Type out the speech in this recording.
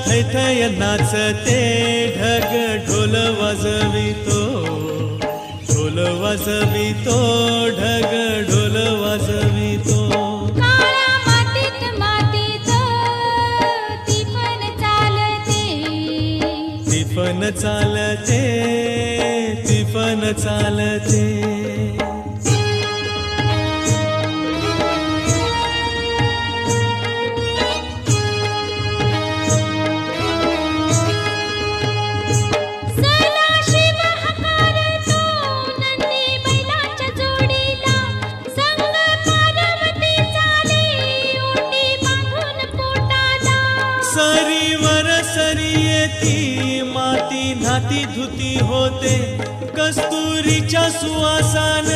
थैथय नाचते ढग ढोल वाजवितो, ढोल वाजवितो ढग ढोल वाजवितो. काळ्या मातीत मातीत तिफन चालते, तिफन चालते, तिफन चालते. सरीवर सरी येती माती नाती धुती होते, कस्तुरीच्या सुवासान